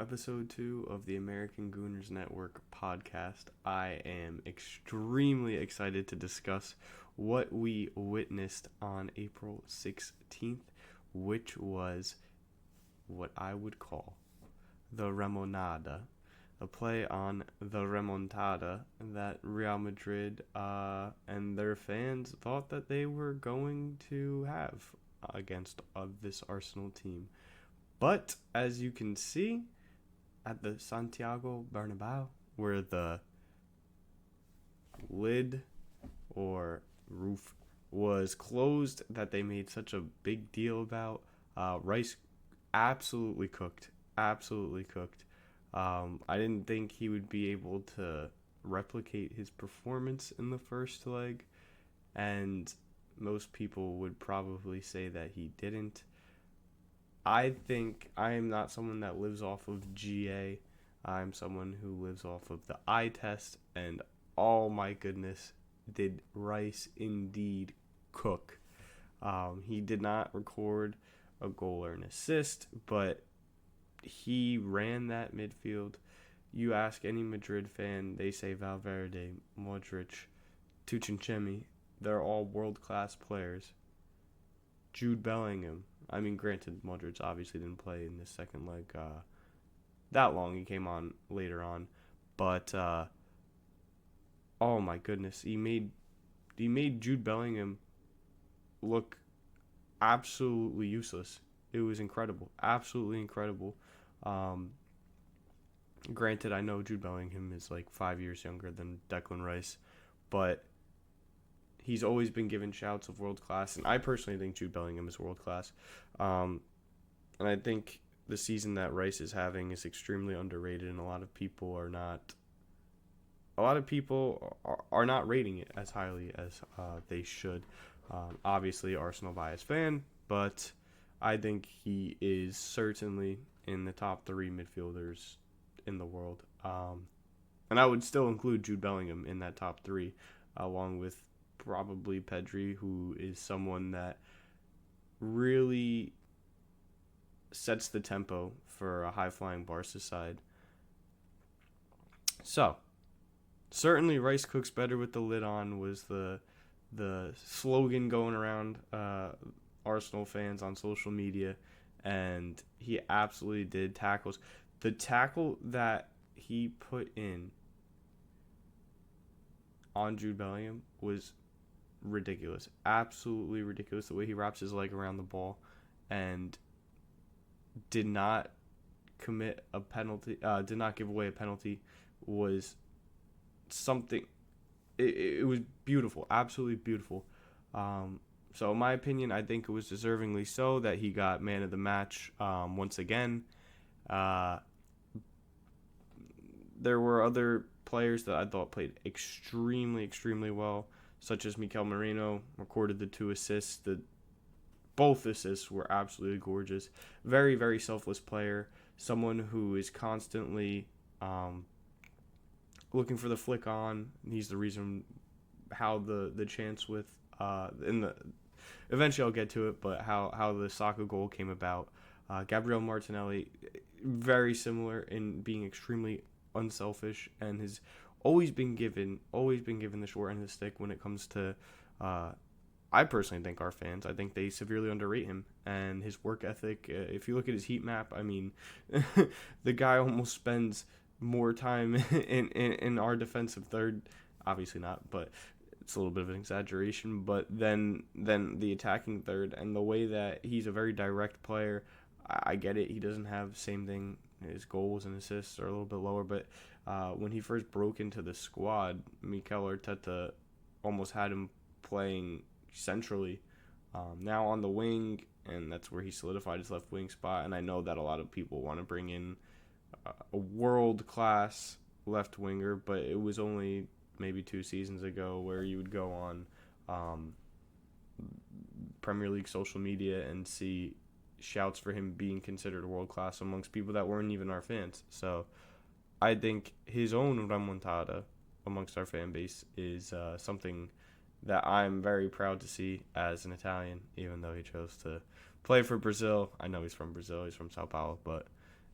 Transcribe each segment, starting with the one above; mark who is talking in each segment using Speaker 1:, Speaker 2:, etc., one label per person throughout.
Speaker 1: episode 2 of the American Gooners Network podcast. I am extremely excited to discuss what we witnessed on April 16th, which was what I would call the RemoNADA, a play on the remontada that Real Madrid and their fans thought that they were going to have against this Arsenal team. But as you can see at the Santiago Bernabeu, where the lid or roof was closed that they made such a big deal about, Rice absolutely cooked. Absolutely cooked. I didn't think he would be able to replicate his performance in the first leg, and most people would probably say that he didn't. I think I am not someone that lives off of GA. I'm someone who lives off of the eye test, and oh my goodness, did Rice indeed cook. He did not record a goal or an assist, but he ran that midfield. You ask any Madrid fan, they say Valverde, Modric, Tuchinchemi, they're all world-class players. Jude Bellingham, I mean, granted, Modric obviously didn't play in the second leg that long. He came on later on. But, oh my goodness, he made Jude Bellingham look absolutely useless. It was incredible. Absolutely incredible. Granted, I know Jude Bellingham is like 5 years younger than Declan Rice, but he's always been given shouts of world class, and I personally think Jude Bellingham is world class. And I think the season that Rice is having is extremely underrated, and a lot of people are not rating it as highly as they should. Obviously, Arsenal bias fan, but I think he is certainly in the top 3 midfielders in the world. And I would still include Jude Bellingham in that top 3, along with probably Pedri, who is someone that really sets the tempo for a high-flying Barca side. So, certainly Rice cooks better with the lid on was the slogan going around Arsenal fans on social media, and he absolutely did tackles. The tackle that he put in on Jude Bellingham was ridiculous. Absolutely ridiculous. The way he wraps his leg around the ball and did not commit a penalty, did not give away a penalty, was something. It was beautiful. Absolutely beautiful. So in my opinion, I think it was deservingly so that he got man of the match once again. There were other players that I thought played extremely, extremely well, such as Mikel Merino, recorded the 2 assists. Both assists were absolutely gorgeous. Very, very selfless player. Someone who is constantly looking for the flick on. He's the reason how the chance with eventually I'll get to it, but how the Saka goal came about. Gabriel Martinelli, very similar in being extremely unselfish, and has always been given the short end of the stick when it comes to I personally think our fans, I think they severely underrate him and his work ethic. If you look at his heat map, I mean, the guy almost spends more time in our defensive third. Obviously not, but it's a little bit of an exaggeration. But then the attacking third, and the way that he's a very direct player, I get it. He doesn't have the same thing. His goals and assists are a little bit lower, but when he first broke into the squad, Mikel Arteta almost had him playing centrally, now on the wing, and that's where he solidified his left wing spot. And I know that a lot of people want to bring in a world-class left winger, but it was only maybe 2 seasons ago where you would go on Premier League social media and see shouts for him being considered world-class amongst people that weren't even our fans. So I think his own remontada amongst our fan base is something that I'm very proud to see as an Italian, even though he chose to play for Brazil. I know he's from Brazil, he's from Sao Paulo, but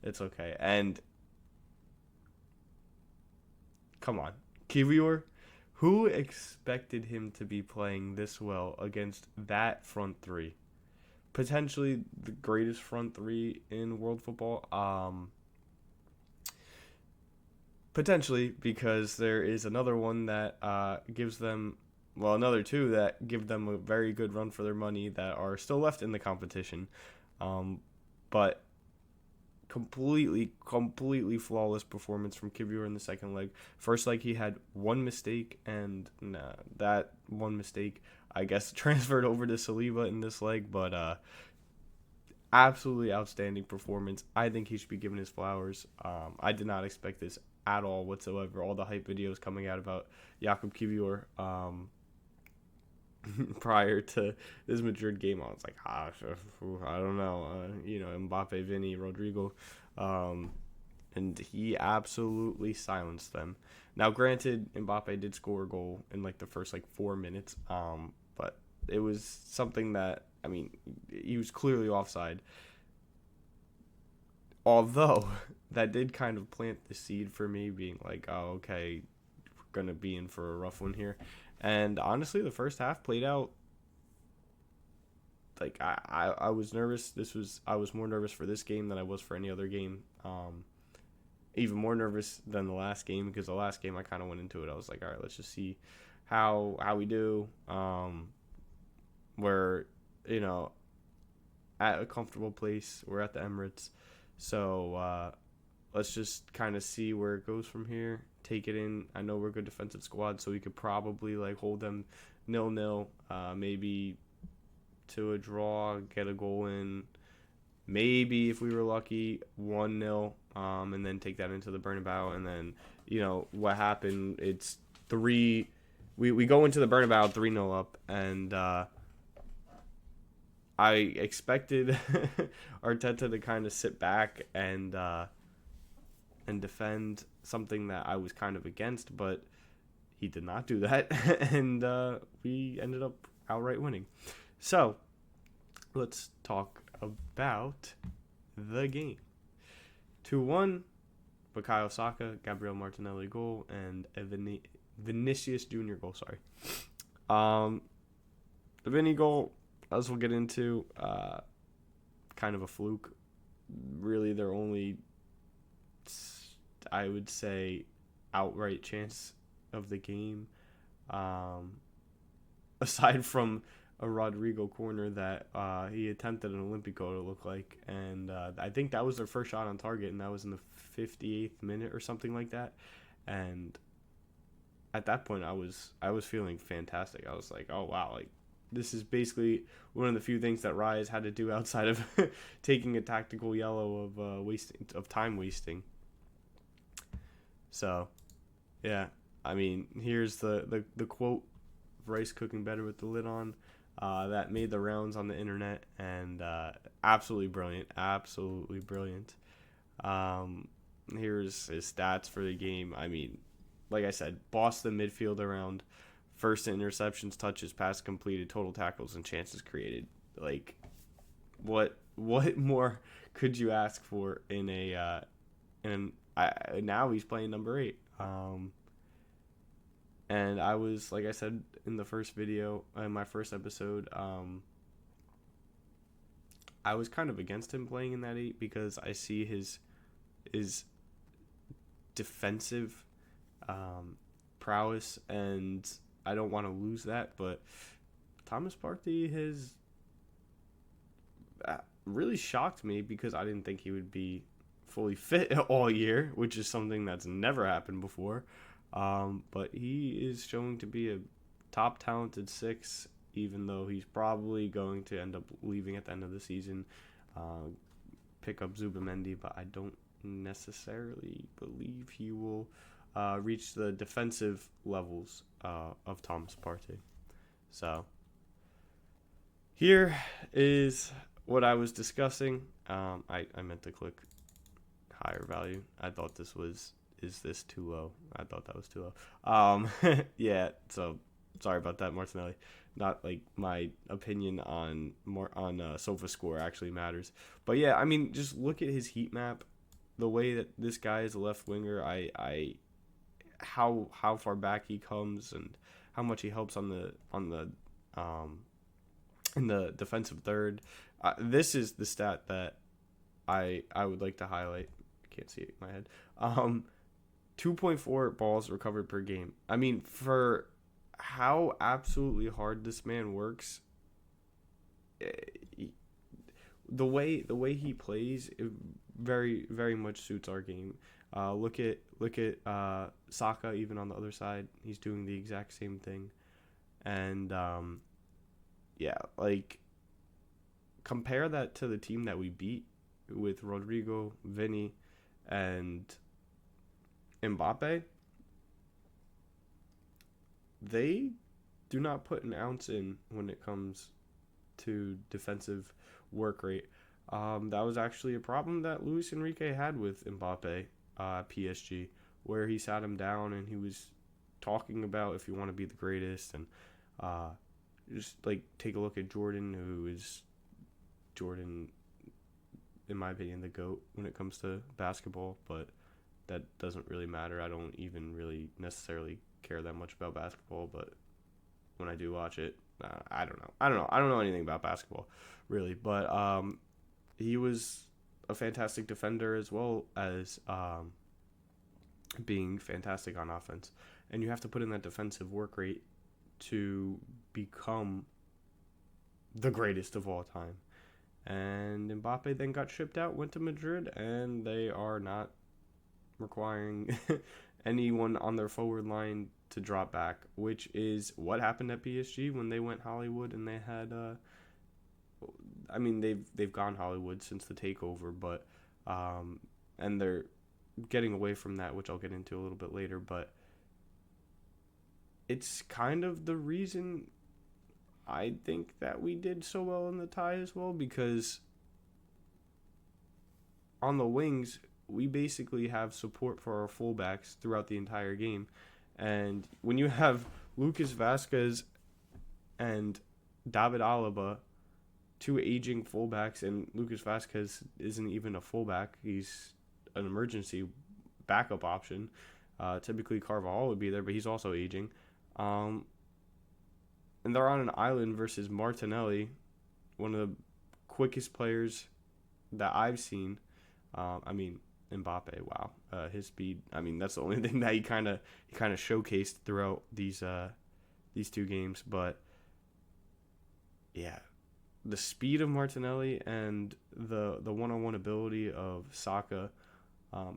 Speaker 1: It's okay. And come on, Kiwior, who expected him to be playing this well against that front three? Potentially the greatest front three in world football. Potentially, because there is another one that gives them, well, another two that give them a very good run for their money that are still left in the competition. But completely flawless performance from Kivior in the second leg. First leg, he had one mistake, and that one mistake, I guess, transferred over to Saliba in this leg, but absolutely outstanding performance. I think he should be given his flowers. I did not expect this at all whatsoever. All the hype videos coming out about Jakub Kivior prior to this Madrid game, I was like, I don't know. Mbappe, Vinny, Rodrigo. And he absolutely silenced them. Now, granted, Mbappe did score a goal in like the first 4 minutes, but it was something that, I mean, he was clearly offside. Although that did kind of plant the seed for me, being like, oh, okay, we're gonna be in for a rough one here. And honestly, the first half played out like I was nervous. I was more nervous for this game than I was for any other game. Even more nervous than the last game, because the last game I kind of went into it. I was like, all right, let's just see how we do. We're at a comfortable place. We're at the Emirates, so let's just kind of see where it goes from here. Take it in. I know we're a good defensive squad, so we could probably hold them 0-0, maybe to a draw, get a goal in. Maybe if we were lucky, 1-0, and then take that into the Bernabeu. And then, what happened, it's 3. We go into the Bernabeu 3-0 up, and I expected Arteta to kind of sit back and defend, something that I was kind of against, but he did not do that, and we ended up outright winning. So, let's talk about the game. 2-1, Bukayo Saka, Gabriel Martinelli goal, and a Vinicius Jr. goal, The Vinny goal, as we'll get into, kind of a fluke. Really, their only, I would say, outright chance of the game, aside from a Rodrigo corner that he attempted an Olympico to look like, and I think that was their first shot on target, and that was in the 58th minute or something like that. And at that point, I was feeling fantastic. I was like, oh wow, this is basically one of the few things that Rise had to do outside of taking a tactical yellow of time wasting. So, yeah, I mean, here's the quote: "Rice cooking better with the lid on." That made the rounds on the internet, and absolutely brilliant. Here's his stats for the game. I mean, like I said, bossed the midfield around. First interceptions, touches, pass completed, total tackles, and chances created. What more could you ask for in a now he's playing number 8. And I was, like I said in the first video, in my first episode, I was kind of against him playing in that 8 because I see his defensive prowess, and I don't want to lose that. But Thomas Partey has really shocked me, because I didn't think he would be fully fit all year, which is something that's never happened before. But he is showing to be a top talented 6, even though he's probably going to end up leaving at the end of the season, pick up Zubamendi, but I don't necessarily believe he will reach the defensive levels of Thomas Partey. So here is what I was discussing. I meant to click higher value. I thought this was, is this too low? I thought that was too low. Yeah, so sorry about that, Martinelli. Not my opinion on SofaScore actually matters. But yeah, I mean, just look at his heat map. the way that this guy is a left winger, I how far back he comes and how much he helps on the um in the defensive third. This is the stat that I would like to highlight. I can't see it in my head. 2.4 balls recovered per game. I mean, for how absolutely hard this man works, eh, the way he plays, it very much suits our game. Look at Saka, even on the other side, he's doing the exact same thing, and yeah, like compare that to the team that we beat with Rodrigo, Vinny, and Mbappe. They do not put an ounce in when it comes to defensive work rate. That was actually a problem that Luis Enrique had with Mbappe at PSG, where he sat him down and he was talking about if you want to be the greatest, and uh, just like take a look at Jordan, who is Jordan, in my opinion, the GOAT when it comes to basketball, but that doesn't really matter. I don't even really necessarily care that much about basketball, but when I do watch it, I don't know. I don't know anything about basketball, really, but he was a fantastic defender as well as being fantastic on offense. And you have to put in that defensive work rate to become the greatest of all time. And Mbappe then got shipped out, went to Madrid, and they are not requiring anyone on their forward line to drop back, which is what happened at PSG when they went Hollywood and they had. I mean, they've gone Hollywood since the takeover, but and they're getting away from that, which I'll get into a little bit later. But it's kind of the reason I think that we did so well in the tie as well, because on the wings, we basically have support for our fullbacks throughout the entire game. And when you have Lucas Vasquez and David Alaba, two aging fullbacks, and Lucas Vasquez isn't even a fullback, he's an emergency backup option. Typically Carvajal would be there, but he's also aging. And they're on an island versus Martinelli, one of the quickest players that I've seen. I mean, Mbappe, wow, his speed. I mean, that's the only thing that he kind of showcased throughout these two games. But yeah, the speed of Martinelli and the one-on-one ability of Saka,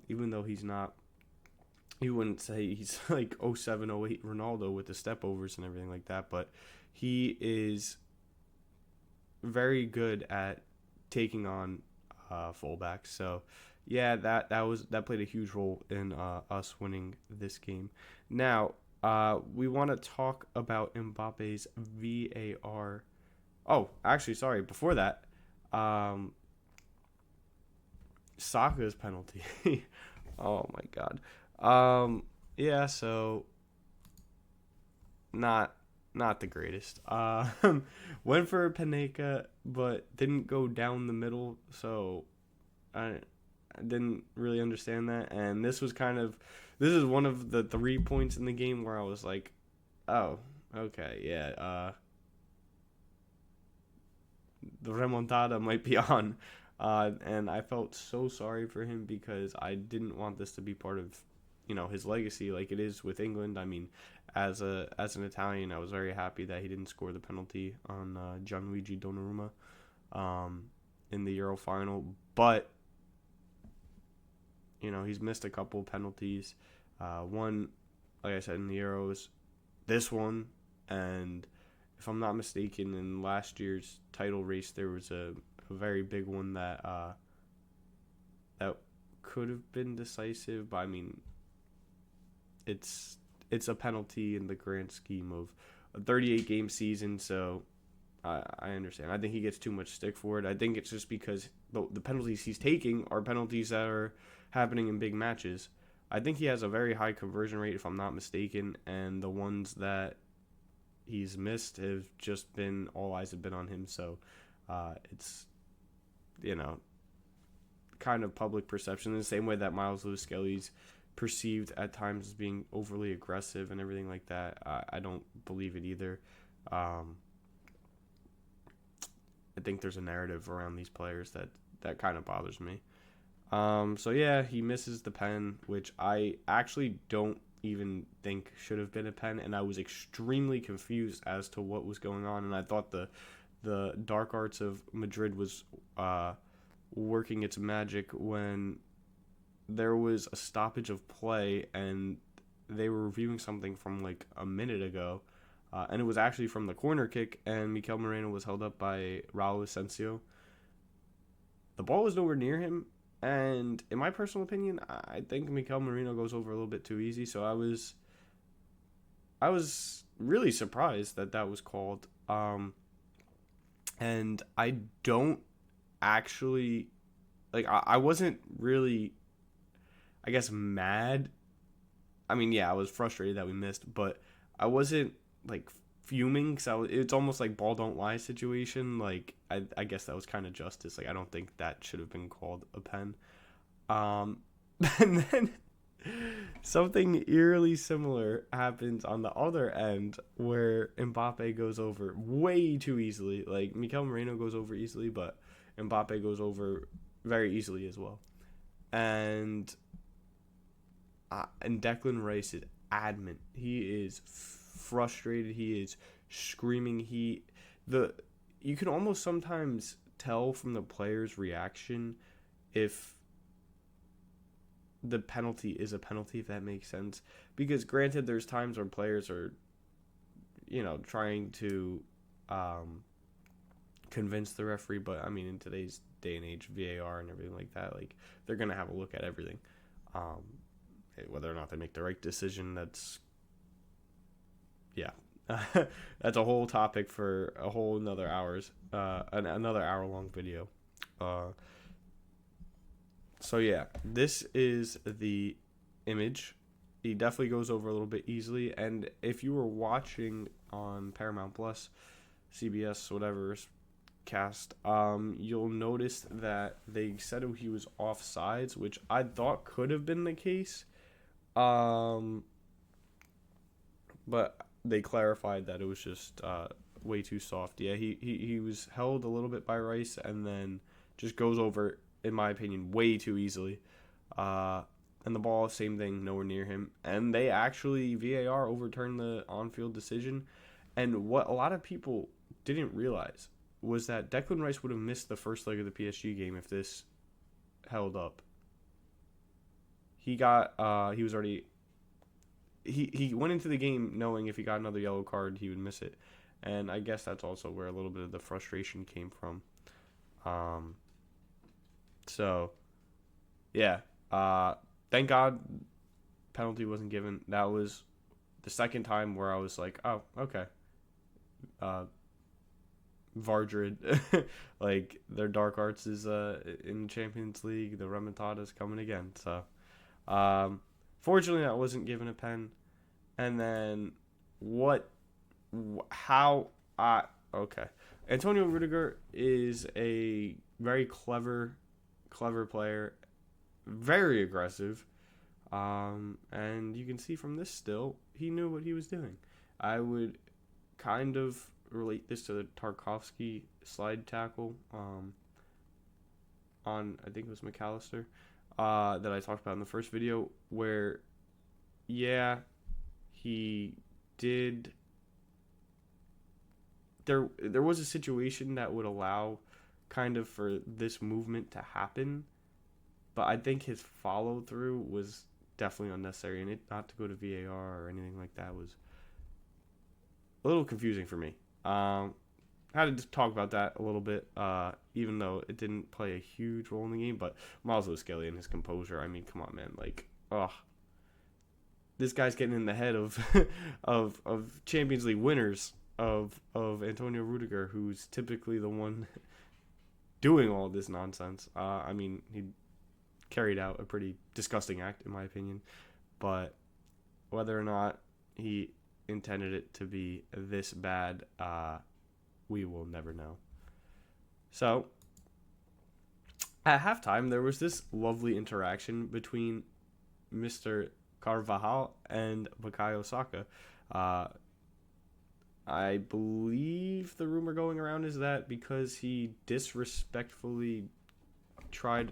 Speaker 1: even though he's not, you wouldn't say he's like 07, 08 Ronaldo with the step overs and everything like that, but he is very good at taking on fullbacks. So yeah, that played a huge role in us winning this game. Now we want to talk about Mbappe's VAR. Oh, actually, sorry. Before that, Saka's penalty. Oh my God. Yeah. So not the greatest. Went for a Panenka, but didn't go down the middle. So I didn't really understand that. And this is one of the 3 points in the game where I was like, oh, okay, yeah. The RemoNADA might be on. And I felt so sorry for him because I didn't want this to be part of, his legacy like it is with England. I mean, as an Italian, I was very happy that he didn't score the penalty on Gianluigi Donnarumma in the Euro final. But, he's missed a couple penalties. One, like I said, in the Euros, this one, and if I'm not mistaken, in last year's title race, there was a very big one that could have been decisive. But I mean, it's a penalty in the grand scheme of a 38-game season, so I understand. I think he gets too much stick for it. I think it's just because the penalties he's taking are penalties that are happening in big matches. I think he has a very high conversion rate, if I'm not mistaken, and the ones that he's missed have just been, all eyes have been on him, so it's, kind of public perception in the same way that Miles Lewis Skelly's perceived at times as being overly aggressive and everything like that. I don't believe it either. I think there's a narrative around these players that kind of bothers me. So yeah, he misses the pen, which I actually don't even think should have been a pen, and I was extremely confused as to what was going on, and I thought the dark arts of Madrid was working its magic when there was a stoppage of play, and they were reviewing something from like a minute ago, and it was actually from the corner kick, and Mikel Moreno was held up by Raul Asensio. The ball was nowhere near him, and in my personal opinion, I think Mikel Moreno goes over a little bit too easy, so I was really surprised that was called. And I don't actually, like, I wasn't really, I guess, mad. I mean, yeah, I was frustrated that we missed, but I wasn't, like, fuming, because it's almost like ball don't lie situation. Like, I guess that was kind of justice. Like, I don't think that should have been called a pen. And then something eerily similar happens on the other end where Mbappe goes over way too easily. Like, Mikel Moreno goes over easily, but Mbappe goes over very easily as well. And Declan Rice is adamant. He is frustrated. He is screaming. You can almost sometimes tell from the player's reaction if the penalty is a penalty, if that makes sense. Because granted, there's times where players are, trying to convince the referee, but I mean, in today's day and age, VAR and everything like that, like, they're gonna have a look at everything. Whether or not they make the right decision, that's that's a whole topic for a whole another another hour-long video. So yeah, this is the image. He definitely goes over a little bit easily, and if you were watching on Paramount Plus, CBS, whatever cast, you'll notice that they said he was offsides, which I thought could have been the case, but they clarified that it was just way too soft. Yeah, he was held a little bit by Rice, and then just goes over, in my opinion, way too easily. And the ball, same thing, nowhere near him. And they actually, VAR overturned the on-field decision. And what a lot of people didn't realize was that Declan Rice would have missed the first leg of the PSG game if this held up. He was already, he went into the game knowing if he got another yellow card, he would miss it. And I guess that's also where a little bit of the frustration came from. So, yeah. Thank God penalty wasn't given. That was the second time where I was like, oh, okay. Vardrid, like, their dark arts is in Champions League. The RemoNADA is coming again. So, fortunately, I wasn't given a pen. And then okay. Antonio Rudiger is a very clever player, very aggressive, and you can see from this still, he knew what he was doing. I would kind of relate this to the Tarkowski slide tackle on, I think it was McAllister, that I talked about in the first video, where, yeah, he did. There was a situation that would allow kind of for this movement to happen, but I think his follow through was definitely unnecessary, and it not to go to VAR or anything like that was a little confusing for me. I had to talk about that a little bit, even though it didn't play a huge role in the game. But Miles Lewis Skelly and his composure, I mean, come on, man, like, this guy's getting in the head of of Champions League winners, of Antonio Rudiger, who's typically the one doing all this nonsense. I mean, he carried out a pretty disgusting act, in my opinion, but whether or not he intended it to be this bad, we will never know. So, At halftime, there was this lovely interaction between Mr. Carvajal and Bukayo Saka. Uh, I believe the rumor going around is that because he disrespectfully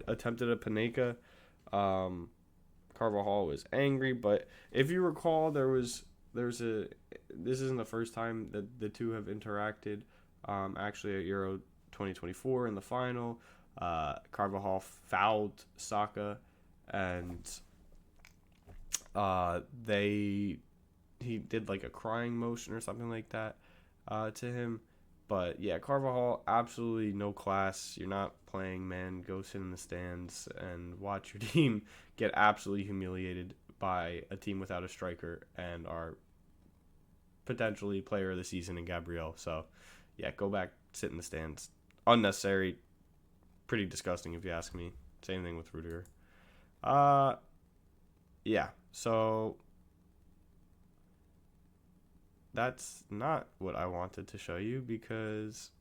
Speaker 1: attempted a Panenka, Carvajal was angry. But if you recall, this isn't the first time that the two have interacted. Actually, at Euro 2024 in the final, Carvajal fouled Saka, and he did like a crying motion or something like that to him. But yeah, Carvajal, absolutely no class. You're not playing, man. Go sit in the stands and watch your team get absolutely humiliated by a team without a striker and our potentially player of the season in Gabriel. So yeah, go back, sit in the stands. Unnecessary, pretty disgusting if you ask me. Same thing with Rudiger. Yeah, so that's not what I wanted to show you because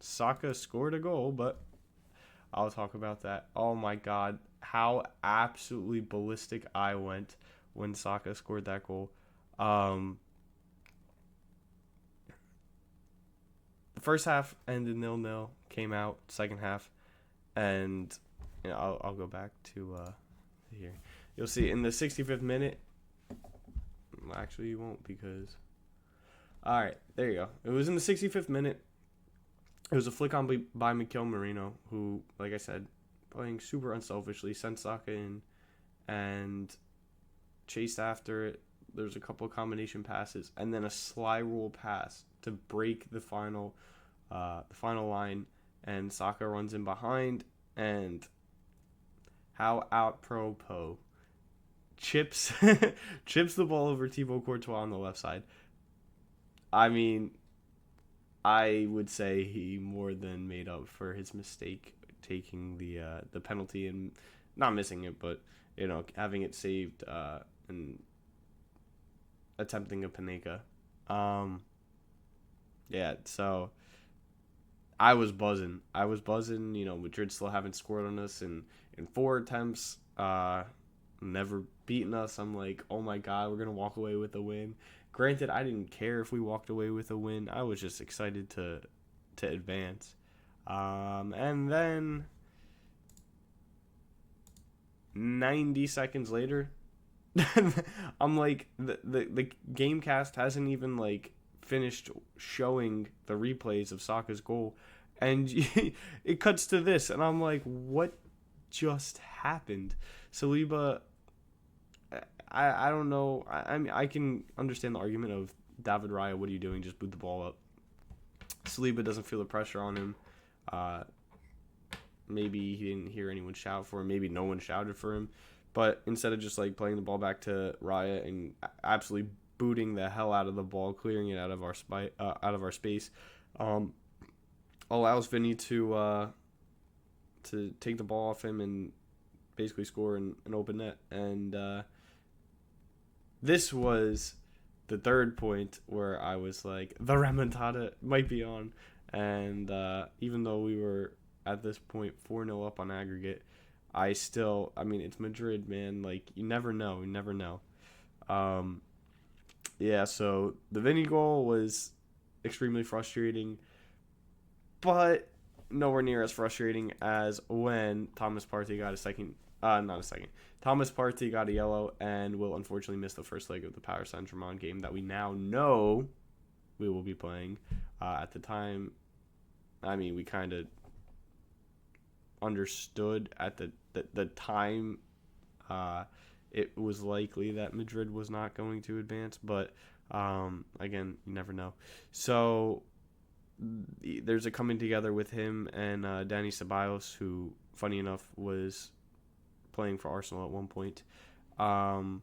Speaker 1: Saka scored a goal, but I'll talk about that. Oh my god, how absolutely ballistic I went when Saka scored that goal. The first half ended 0-0, came out second half, and I'll go back to here. You'll see in the 65th minute. Actually, you won't because. All right, there you go. It was in the 65th minute. It was a flick on by Mikel Merino, who, like I said, playing super unselfishly, sent Saka in and chased after it. There's a couple of combination passes and then a sly roll pass to break the final line, and Saka runs in behind, and how apropos, chips the ball over Thibaut Courtois on the left side. I mean, I would say he more than made up for his mistake taking the penalty and not missing it, but having it saved and attempting a Panenka. Yeah, so I was buzzing. Madrid still haven't scored on us in 4 attempts. Never beaten us. I'm like, oh my god, we're gonna walk away with a win. Granted, I didn't care if we walked away with a win. I was just excited to advance. And then 90 seconds later, I'm like, the Gamecast hasn't even like finished showing the replays of Saka's goal, and it cuts to this, and I'm like, what just happened? Saliba, I don't know. I mean, I can understand the argument of David Raya, what are you doing? Just boot the ball up. Saliba doesn't feel the pressure on him. Maybe he didn't hear anyone shout for him. Maybe no one shouted for him. But instead of just like playing the ball back to Raya and absolutely booting the hell out of the ball, clearing it out of our space, allows Vinny to take the ball off him and basically score an open net. And this was the third point where I was like, the remontada might be on. And even though we were at this point 4-0 up on aggregate, it's Madrid, man. Like, you never know. Yeah, so the Vinny goal was extremely frustrating, but nowhere near as frustrating as when Thomas Partey got Thomas Partey got a yellow and will unfortunately miss the first leg of the Paris Saint-Germain game that we now know we will be playing. At the time, we kind of understood at the time it was likely that Madrid was not going to advance, but again, you never know. So there's a coming together with him and Dani Ceballos, who, funny enough, was playing for Arsenal at one point. And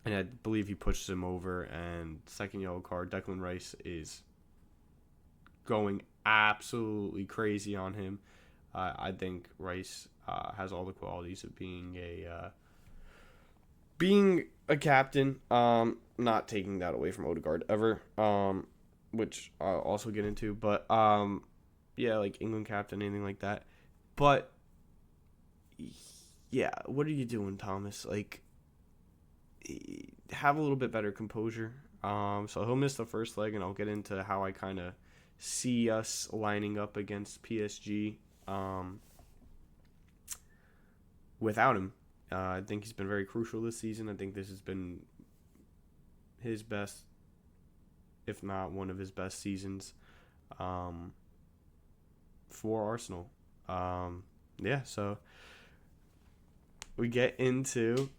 Speaker 1: I believe he pushes him over, and second yellow card. Declan Rice is going absolutely crazy on him. I think Rice has all the qualities of being a captain. Not taking that away from Odegaard ever, which I'll also get into. But yeah, like England captain, anything like that. But yeah, what are you doing, Thomas? Like, have a little bit better composure. So he'll miss the first leg, and I'll get into how I kind of see us lining up against PSG without him. I think he's been very crucial this season. I think this has been his best, if not one of his best seasons um, for Arsenal. Yeah, so we get into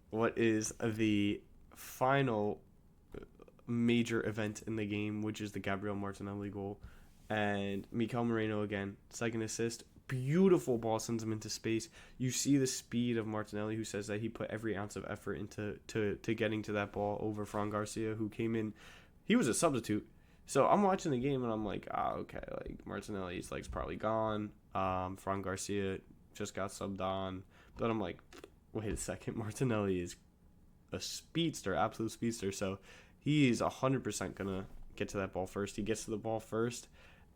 Speaker 1: what is the final major event in the game, which is the Gabriel Martinelli goal. And Mikel Moreno again, second assist. Beautiful ball sends him into space. You see the speed of Martinelli, who says that he put every ounce of effort into to getting to that ball over Fran Garcia, who came in. He was a substitute. So I'm watching the game and I'm like, okay, like Martinelli's leg's probably gone. Fran Garcia just got subbed on. But I'm like, wait a second, Martinelli is a speedster, absolute speedster. So he's 100% going to get to that ball first. He gets to the ball first.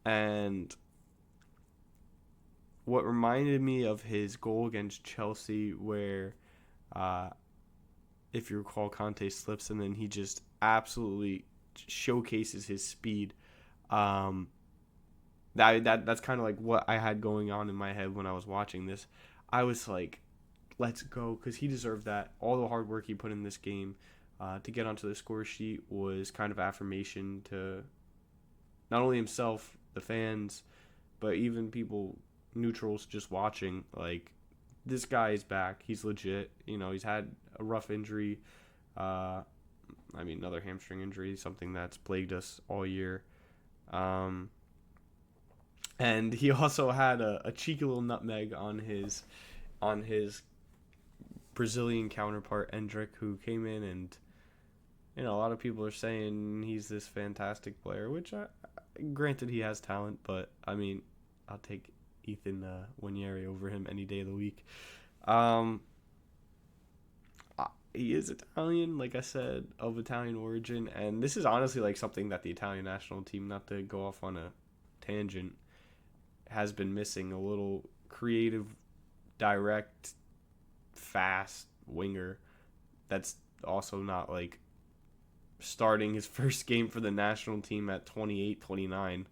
Speaker 1: And what reminded me of his goal against Chelsea where, if you recall, Conte slips and then he just absolutely showcases his speed. That's kind of like what I had going on in my head when I was watching this. I was like, let's go, because he deserved that. All the hard work he put in this game to get onto the score sheet was kind of affirmation to not only himself, the fans, but even people, neutrals just watching. Like, this guy is back. He's legit. You know, he's had a rough injury. Another hamstring injury, something that's plagued us all year. And he also had a cheeky little nutmeg on his Brazilian counterpart, Endrick, who came in and, a lot of people are saying he's this fantastic player, which, granted, he has talent, but, I'll take Ethan Winieri over him any day of the week. He is Italian, like I said, of Italian origin, and this is honestly like something that the Italian national team, not to go off on a tangent, has been missing. A little creative, direct, fast winger that's also not like starting his first game for the national team at 28, 29.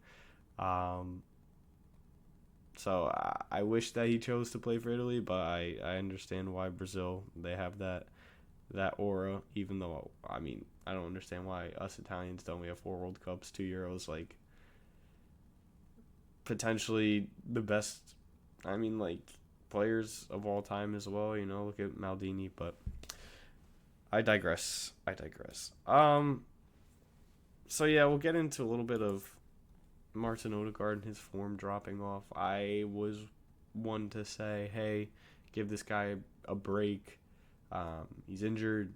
Speaker 1: So I wish that he chose to play for Italy, but I understand why Brazil, they have that aura, even though, I don't understand why us Italians don't. We have 4 World Cups, 2 Euros, like, potentially the best, players of all time as well, look at Maldini, but I digress. So yeah, we'll get into a little bit of Martin Odegaard and his form dropping off. I was one to say, hey, give this guy a break. He's injured,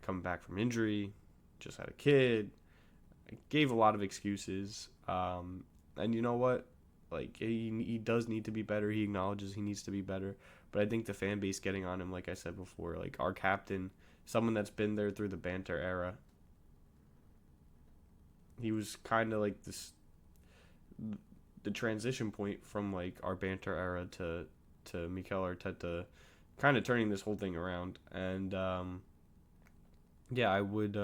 Speaker 1: coming back from injury, just had a kid. I gave a lot of excuses. And you know what? Like, he does need to be better. He acknowledges he needs to be better. But I think the fan base getting on him, like I said before, like our captain, someone that's been there through the banter era. He was kind of like the transition point from like our banter era to Mikel Arteta, kind of turning this whole thing around. And yeah, I would.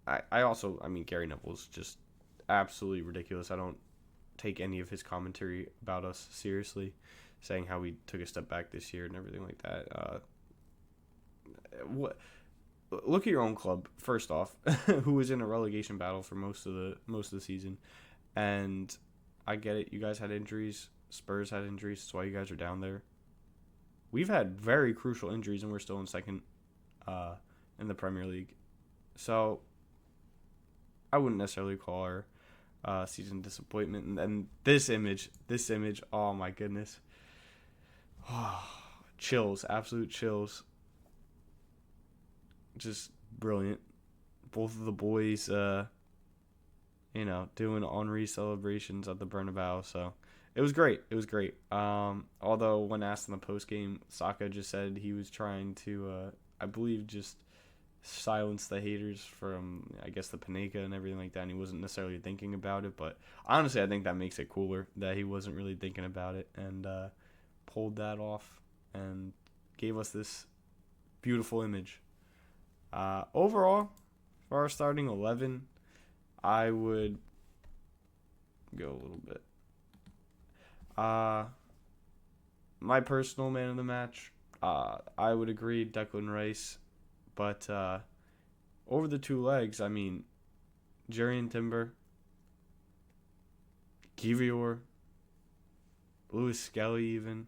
Speaker 1: I also, Gary Neville's just absolutely ridiculous. I don't take any of his commentary about us seriously, saying how we took a step back this year and everything like that. What? Look at your own club first off, who was in a relegation battle for most of the season, and I get it. You guys had injuries. Spurs had injuries. That's why you guys are down there. We've had very crucial injuries, and we're still in second in the Premier League. So I wouldn't necessarily call our season disappointment. And this image, oh my goodness. Chills, absolute chills. Just brilliant. Both of the boys, doing Henri celebrations at the Bernabeu. So it was great. Although when asked in the post game, Saka just said he was trying to, I believe, just silence the haters from, I guess, the Panenka and everything like that. And he wasn't necessarily thinking about it, but honestly, I think that makes it cooler that he wasn't really thinking about it. And pulled that off and gave us this beautiful image. Overall, for our starting 11, I would go a little bit. My personal man of the match, I would agree, Declan Rice. But over the two legs, I mean, Jerian Timber, Kivior, Lewis Skelly even,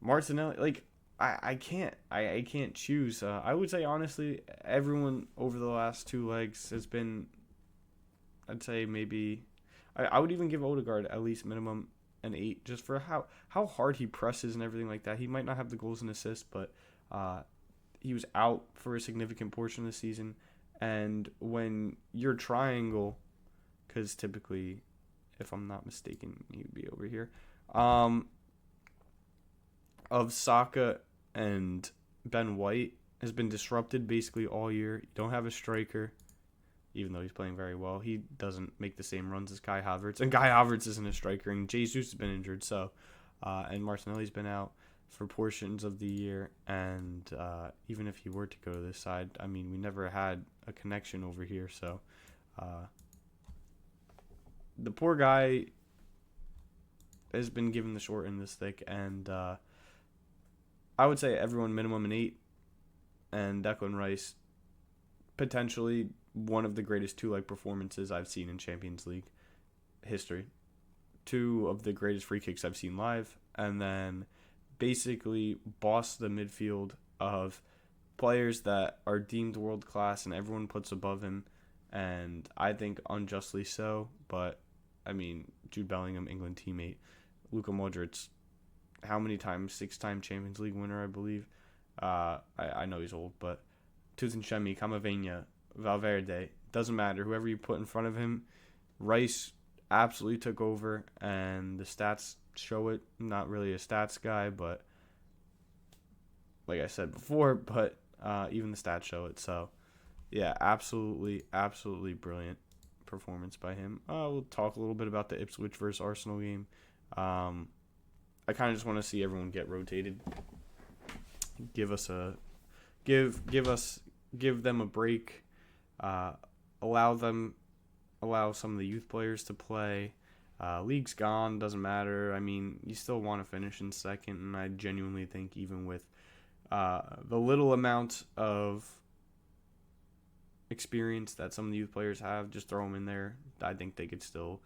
Speaker 1: Martinelli. Like, I can't choose. I would say, honestly, everyone over the last two legs has been, I'd say maybe, I would even give Odegaard at least minimum an 8, just for how hard he presses and everything like that. He might not have the goals and assists, but he was out for a significant portion of the season. And when your triangle, because typically, if I'm not mistaken, he would be over here, of Saka and Ben White has been disrupted basically all year. You don't have a striker, even though he's playing very well. He doesn't make the same runs as Kai Havertz, and Kai Havertz isn't a striker, and Jesus has been injured, so and Martinelli's been out for portions of the year, and even if he were to go to this side, I mean, we never had a connection over here, so the poor guy has been given the short end of the stick, and I would say everyone minimum an 8, and Declan Rice potentially one of the greatest two-leg performances I've seen in Champions League history. 2 of the greatest free kicks I've seen live, and then basically boss the midfield of players that are deemed world-class and everyone puts above him, and I think unjustly so, but, I mean, Jude Bellingham, England teammate, Luka Modric, how many times? 6-time Champions League winner, I believe. I know he's old, but Tutanchemi, Camavinga, Valverde, doesn't matter. Whoever you put in front of him, Rice absolutely took over, and the stats show it. Not really a stats guy, but like I said before, but even the stats show it. So, yeah, absolutely brilliant performance by him. We'll talk a little bit about the Ipswich versus Arsenal game. I kind of just want to see everyone get rotated. Give them a break. Allow some of the youth players to play. League's gone, doesn't matter. I mean, you still want to finish in second, and I genuinely think even with the little amount of experience that some of the youth players have, just throw them in there. I think they could still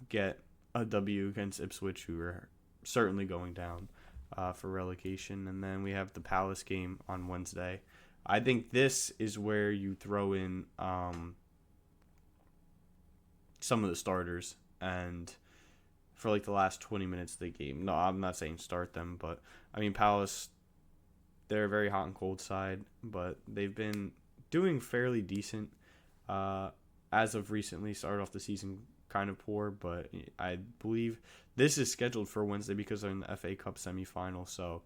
Speaker 1: get a W against Ipswich, who are certainly going down for relegation. And then we have the Palace game on Wednesday. I think this is where you throw in some of the starters, and for like the last 20 minutes of the game. No, I'm not saying start them, but I mean, Palace, they're a very hot and cold side, but they've been doing fairly decent as of recently. Started off the season kind of poor, but I believe this is scheduled for Wednesday because they're in the FA Cup semifinal, so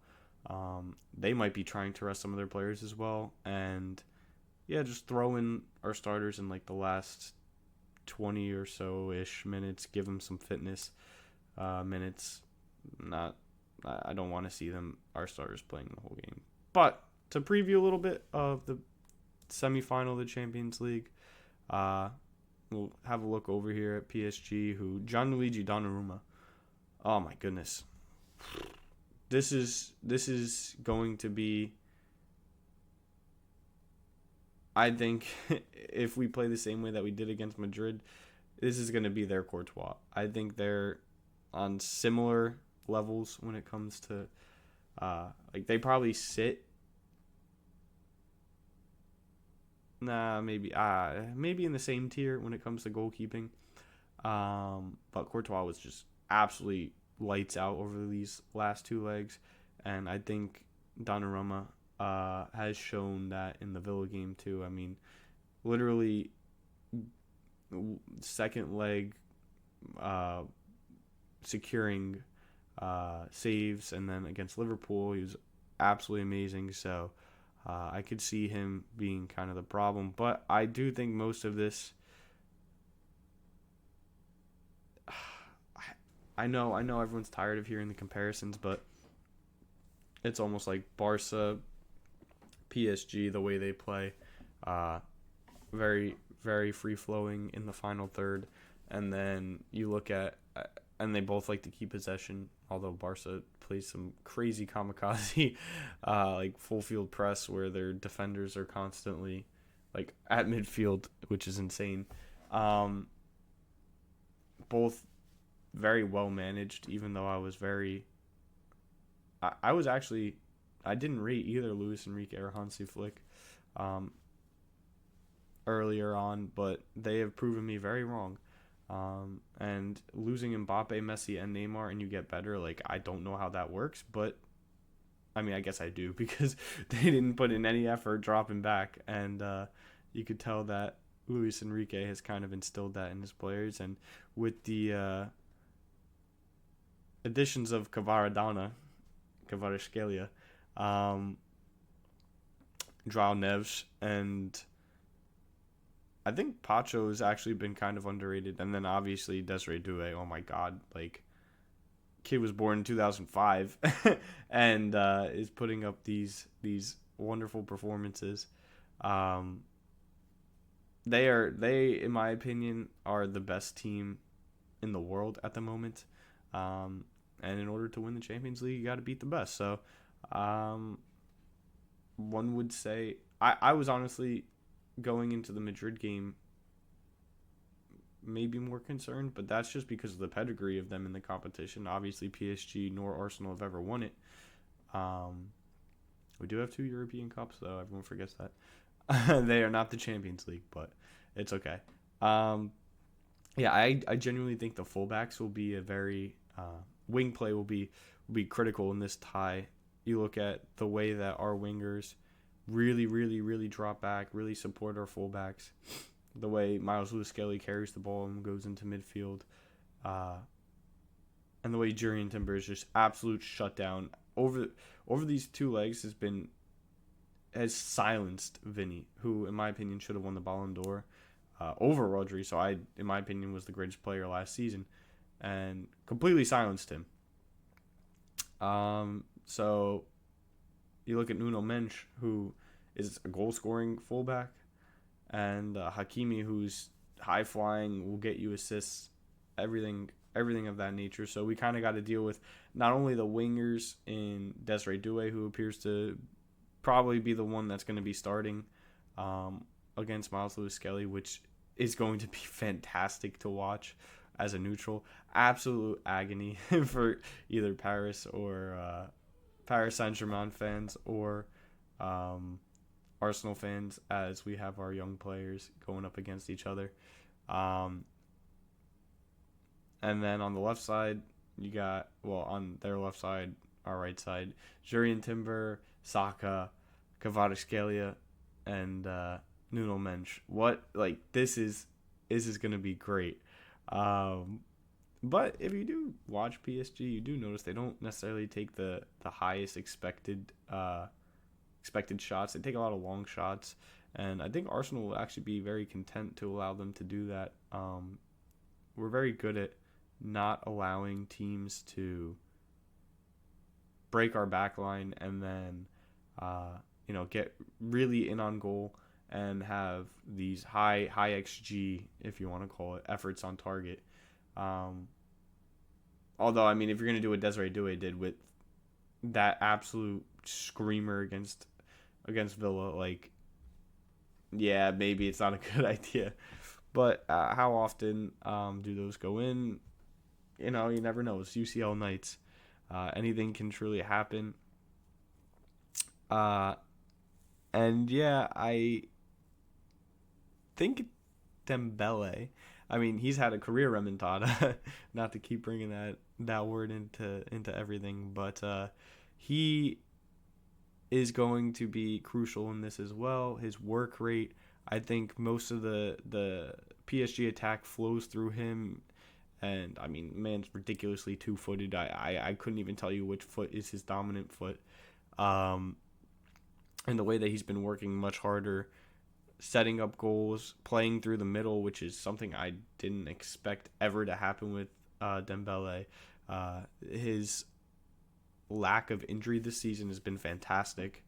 Speaker 1: they might be trying to rest some of their players as well. And yeah, just throw in our starters in like the last 20 or so ish minutes, give them some fitness minutes. I don't want to see our starters playing the whole game. But to preview a little bit of the semifinal of the Champions League, we'll have a look over here at PSG, who Gianluigi Donnarumma. Oh my goodness. This is going to be, I think, if we play the same way that we did against Madrid, this is going to be their Courtois. I think they're on similar levels when it comes to, they probably sit. Maybe in the same tier when it comes to goalkeeping. But Courtois was just absolutely lights out over these last two legs, and I think Donnarumma has shown that in the Villa game too. I mean, literally second leg securing saves, and then against Liverpool he was absolutely amazing. So I could see him being kind of the problem, but I do think most of this, I know everyone's tired of hearing the comparisons, but it's almost like Barca, PSG, the way they play, uh, very very free flowing in the final third, and then you look at and they both like to keep possession. Although Barca plays some crazy kamikaze, like full field press where their defenders are constantly like at midfield, which is insane. Um, Both very well managed, even though I was actually I didn't rate either Luis Enrique or Hansi Flick um, earlier on, but they have proven me very wrong. And losing Mbappe, Messi, and Neymar, and you get better, like I don't know how that works, but I mean I guess I do because they didn't put in any effort dropping back, and you could tell that Luis Enrique has kind of instilled that in his players, and with the additions of Kvaratskhelia, um, João Neves, and I think Pacho has actually been kind of underrated. And then obviously Desiree Doué. Oh my God, like kid was born in 2005 and is putting up these wonderful performances. Um, they in my opinion are the best team in the world at the moment. Um, and in order to win the Champions League, you got to beat the best. So, um, one would say I was honestly going into the Madrid game maybe more concerned, but that's just because of the pedigree of them in the competition. Obviously, PSG nor Arsenal have ever won it. Um, we do have two European Cups, though. Everyone forgets that. They are not the Champions League, but it's okay. Um, yeah, I genuinely think the fullbacks will be a very wing play will be critical in this tie. You look at the way that our wingers really, really, really drop back, really support our fullbacks. The way Miles Lewis-Skelly carries the ball and goes into midfield, uh, and the way Jurrien Timber is just absolute shutdown over these two legs has silenced Vinny, who in my opinion should have won the Ballon d'Or over Rodri. So in my opinion, was the greatest player last season, and completely silenced him. So you look at Nuno Mensch, who is a goal scoring fullback, and Hakimi, who's high flying, will get you assists, everything of that nature. So we kind of got to deal with not only the wingers in Desiree Doué, who appears to probably be the one that's going to be starting against Miles Lewis-Skelly, which is going to be fantastic to watch as a neutral. Absolute agony for either Paris or Paris Saint-Germain fans or Arsenal fans, as we have our young players going up against each other. And then on the left side, you got, well, on their left side, our right side, Jurrien Timber, Saka, Kvaratskhelia, and Nuno Mensch. This is going to be great. But if you do watch PSG, you do notice they don't necessarily take the highest expected shots. They take a lot of long shots, and I think Arsenal will actually be very content to allow them to do that. We're very good at not allowing teams to break our back line and then get really in on goal and have these high XG, if you want to call it, efforts on target. Although, I mean, if you're going to do what Desiree Doué did with that absolute screamer against Villa, like, yeah, maybe it's not a good idea. But how often do those go in? You never know. It's UCL nights. Anything can truly happen. And yeah, I think Dembele. I mean, he's had a career remontada. Not to keep bringing that word into everything, but he is going to be crucial in this as well. His work rate, I think most of the PSG attack flows through him. And, I mean, man's ridiculously two-footed. I couldn't even tell you which foot is his dominant foot. And the way that he's been working much harder, setting up goals, playing through the middle, which is something I didn't expect ever to happen with Dembele. His lack of injury this season has been fantastic.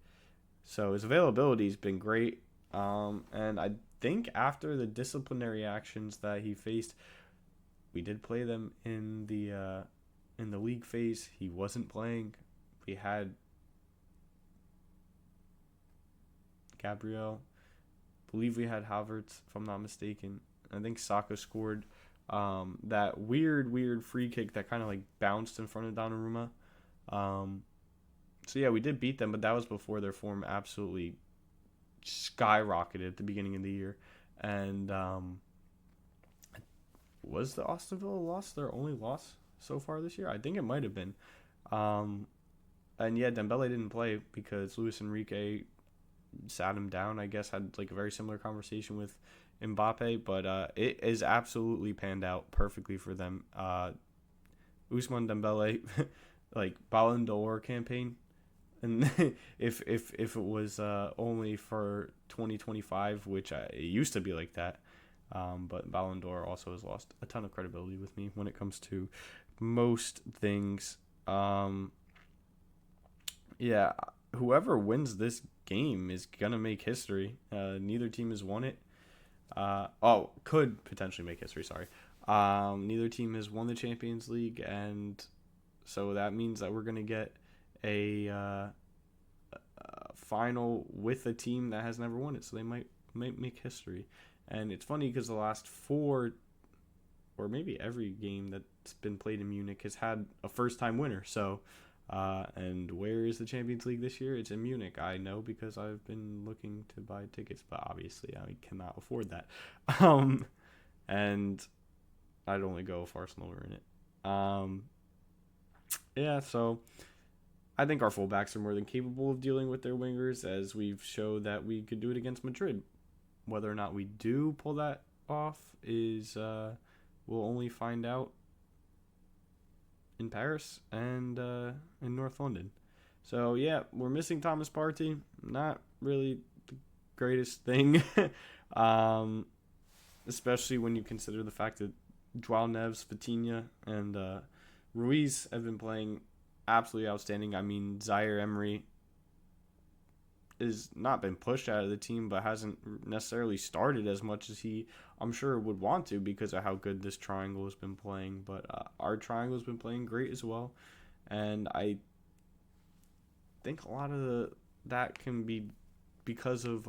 Speaker 1: So his availability has been great. And I think after the disciplinary actions that he faced, we did play them in the league phase. He wasn't playing. We had Gabriel. I believe we had Havertz, if I'm not mistaken. I think Saka scored that weird free kick that kind of like bounced in front of Donnarumma. So yeah, we did beat them, but that was before their form absolutely skyrocketed at the beginning of the year. And was the Aston Villa loss their only loss so far this year? I think it might have been. And yeah, Dembele didn't play because Luis Enrique sat him down. I guess had like a very similar conversation with Mbappe, but it is absolutely panned out perfectly for them. Ousmane Dembele, like Ballon d'Or campaign, and if it was only for 2025, which it used to be like that, but Ballon d'Or also has lost a ton of credibility with me when it comes to most things. Yeah, whoever wins this game is gonna make history. Neither team has won it. Could potentially make history. Sorry. Neither team has won the Champions League, and so that means that we're gonna get a final with a team that has never won it. So they might make history. And it's funny because the last four, or maybe every game that's been played in Munich has had a first-time winner. So. And where is the Champions League this year? It's in Munich. I know because I've been looking to buy tickets, but obviously I cannot afford that. And I'd only go if Arsenal were in it. Yeah, so I think our fullbacks are more than capable of dealing with their wingers, as we've showed that we could do it against Madrid. Whether or not we do pull that off is we'll only find out in Paris and in North London. So yeah, we're missing Thomas Partey. Not really the greatest thing, especially when you consider the fact that Joao Neves, Vitinha, and Ruiz have been playing absolutely outstanding. I mean, Zaire Emery has not been pushed out of the team, but hasn't necessarily started as much as he, I'm sure, would want to because of how good this triangle has been playing. But our triangle has been playing great as well, and I think a lot of that can be because of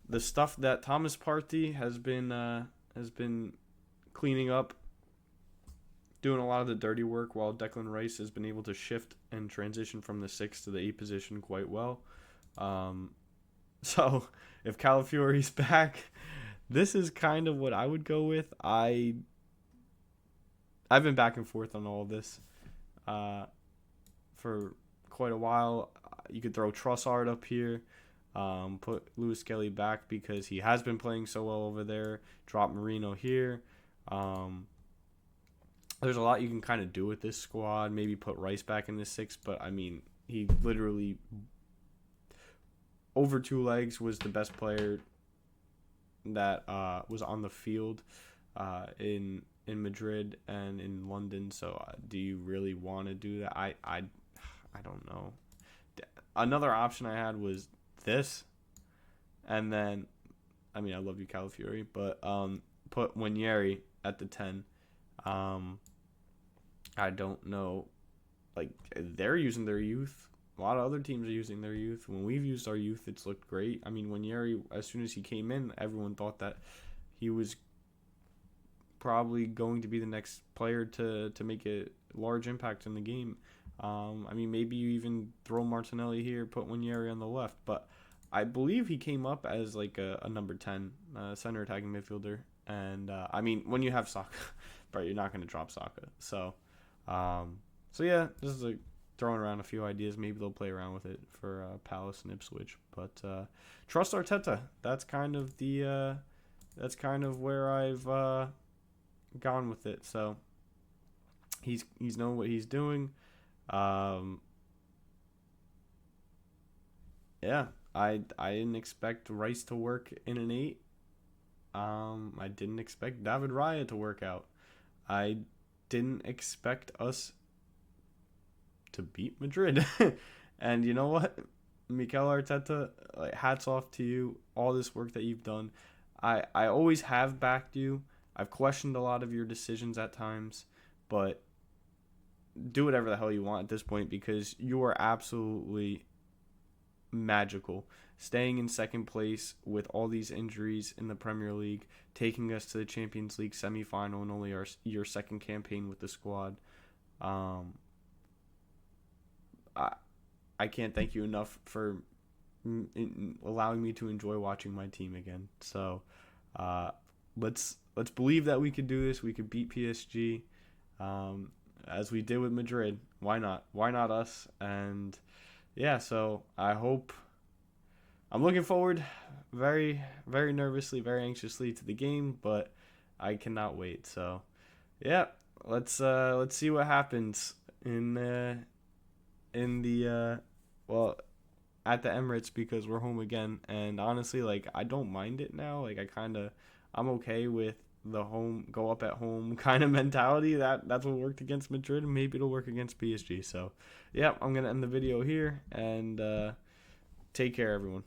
Speaker 1: the stuff that Thomas Partey has been cleaning up, doing a lot of the dirty work, while Declan Rice has been able to shift and transition from the 6 to the 8 position quite well. So if Calafiori's back, this is kind of what I would go with. I've been back and forth on all of this for quite a while. You could throw Trossard up here, put Lewis Kelly back because he has been playing so well over there. Drop Marino here. There's a lot you can kind of do with this squad. Maybe put Rice back in the 6, but I mean, he literally over 2 legs was the best player that was on the field in Madrid and in London. So do you really want to do that? I don't know. Another option I had was this, and then I mean, I love you, Calafiori, but put Winieri at the 10. I don't know, like, they're using their youth. A lot of other teams are using their youth. When we've used our youth, it's looked great. I mean, Winieri, as soon as he came in, everyone thought that he was probably going to be the next player to make a large impact in the game. I mean, maybe you even throw Martinelli here, put Winieri on the left. But I believe he came up as like a number 10 center attacking midfielder. And, I mean, when you have Saka, bro, you're not going to drop Saka. So yeah, this is throwing around a few ideas. Maybe they'll play around with it for Palace and Ipswich. But trust Arteta. That's kind of where I've gone with it. So he's known what he's doing. Yeah, I didn't expect Rice to work in an 8. I didn't expect David Raya to work out. I didn't expect us to beat Madrid. And you know what? Mikel Arteta, like, hats off to you. All this work that you've done. I always have backed you. I've questioned a lot of your decisions at times, but do whatever the hell you want at this point because you are absolutely magical. Staying in second place with all these injuries in the Premier League, taking us to the Champions League semifinal in only your second campaign with the squad. Um, I I can't thank you enough for allowing me to enjoy watching my team again. So, uh, let's believe that we could do this. We could beat PSG, as we did with Madrid. Why not? Why not us? And yeah, so I hope I'm looking forward very, very nervously, very anxiously to the game, but I cannot wait. So yeah, let's see what happens in the well at the Emirates because we're home again. And honestly, like I don't mind it now. Like I'm okay with the home go up at home kind of mentality. That's what worked against Madrid, and maybe it'll work against PSG. So yeah, I'm gonna end the video here and take care, everyone.